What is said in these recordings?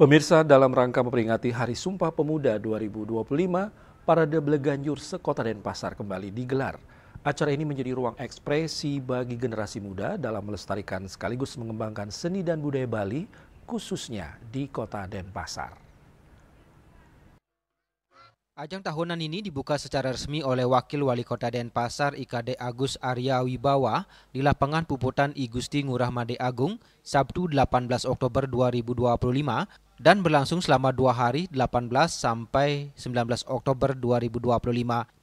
Pemirsa, dalam rangka memperingati Hari Sumpah Pemuda 2025, Parade Bleganjur sekota Denpasar kembali digelar. Acara ini menjadi ruang ekspresi bagi generasi muda dalam melestarikan sekaligus mengembangkan seni dan budaya Bali, khususnya di kota Denpasar. Ajang tahunan ini dibuka secara resmi oleh Wakil Wali Kota Denpasar IKD Agus Arya Wibawa di lapangan Puputan I Gusti Ngurah Made Agung Sabtu 18 Oktober 2025 dan berlangsung selama 2 hari 18 sampai 19 Oktober 2025.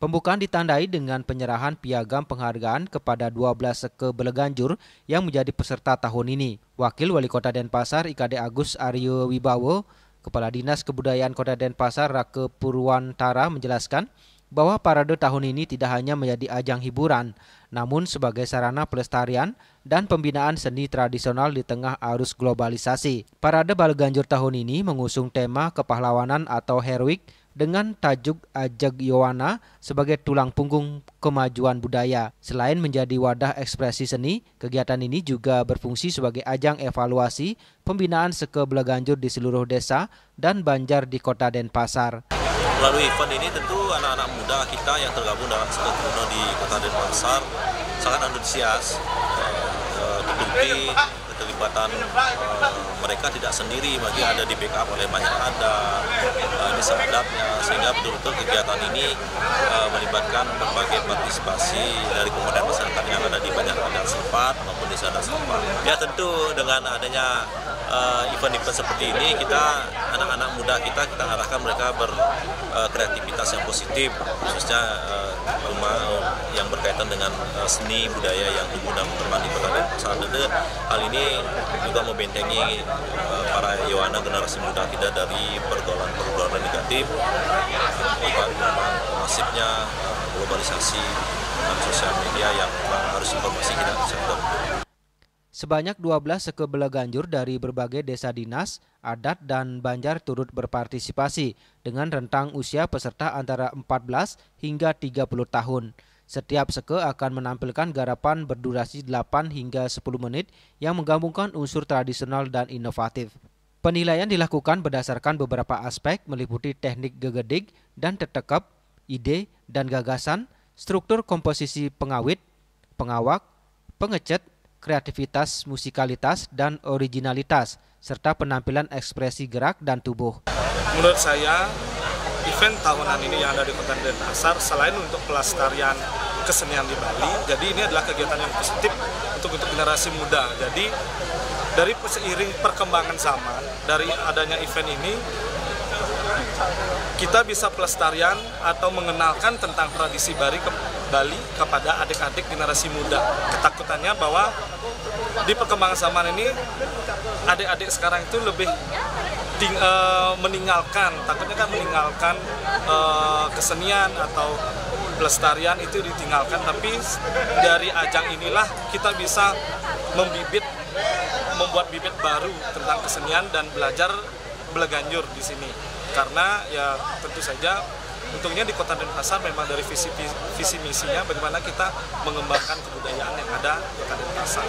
Pembukaan ditandai dengan penyerahan piagam penghargaan kepada 12 seke Bleganjur yang menjadi peserta tahun ini. Wakil Wali Kota Denpasar IKD Agus Arya Wibawa, Kepala Dinas Kebudayaan Kota Denpasar Rake Purwantara menjelaskan bahwa parade tahun ini tidak hanya menjadi ajang hiburan, namun sebagai sarana pelestarian dan pembinaan seni tradisional di tengah arus globalisasi. Parade Bleganjur tahun ini mengusung tema kepahlawanan atau heroik dengan tajuk Ajeg Yowana sebagai tulang punggung kemajuan budaya. Selain menjadi wadah ekspresi seni, kegiatan ini juga berfungsi sebagai ajang evaluasi pembinaan seke Bleganjur di seluruh desa dan banjar di kota Denpasar. Melalui event ini tentu anak-anak muda kita yang tergabung dalam seke kuno di kota Denpasar sangat antusias, terbukti keterlibatan mereka tidak sendiri, bagi ada di backup oleh banyak adat, desa adatnya, sehingga betul-betul kegiatan ini melibatkan berbagai partisipasi dari komunitas masyarakat yang ada di banyak adat setempat maupun desa adat setempat. Ya tentu dengan adanya event-event seperti ini, kita anak-anak muda kita arahkan mereka berkreativitas yang positif, khususnya yang berkaitan dengan seni budaya yang tumbuh dan berkembang di kota Denpasar. Hal ini juga membentengi para Yowana generasi muda kita dari pergaulan negatif, masifnya globalisasi dan sosial media yang harus informasi kita sektor. Sebanyak 12 seke Bleganjur dari berbagai desa dinas, adat, dan banjar turut berpartisipasi dengan rentang usia peserta antara 14 hingga 30 tahun. Setiap seke akan menampilkan garapan berdurasi 8 hingga 10 menit yang menggabungkan unsur tradisional dan inovatif. Penilaian dilakukan berdasarkan beberapa aspek meliputi teknik gegedik dan tetekep, ide dan gagasan, struktur komposisi pengawit, pengawak, pengecat, kreativitas, musikalitas, dan originalitas, serta penampilan ekspresi gerak dan tubuh. Menurut saya, event tahunan ini yang ada di Kota Denpasar, selain untuk pelestarian kesenian di Bali, jadi ini adalah kegiatan yang positif untuk generasi muda. Jadi dari seiring perkembangan zaman, dari adanya event ini, kita bisa pelestarian atau mengenalkan tentang tradisi Bali kepada adik-adik generasi muda. Ketakutannya bahwa di perkembangan zaman ini adik-adik sekarang itu lebih meninggalkan kesenian atau pelestarian itu ditinggalkan, tapi dari ajang inilah kita bisa membuat bibit baru tentang kesenian dan belajar Bleganjur di sini. Karena ya tentu saja untungnya di Kota Denpasar memang dari visi misinya bagaimana kita mengembangkan kebudayaan yang ada di Kota Denpasar.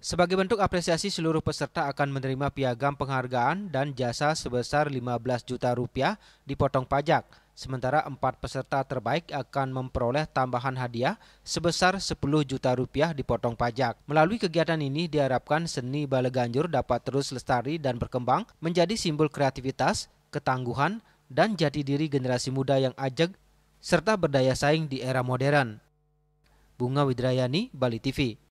Sebagai bentuk apresiasi, seluruh peserta akan menerima piagam penghargaan dan jasa sebesar 15 juta rupiah dipotong pajak. Sementara 4 peserta terbaik akan memperoleh tambahan hadiah sebesar 10 juta rupiah dipotong pajak. Melalui kegiatan ini diharapkan seni Bleganjur dapat terus lestari dan berkembang menjadi simbol kreativitas, ketangguhan, dan jati diri generasi muda yang ajeg serta berdaya saing di era modern. Bunga Widrayani, Bali TV.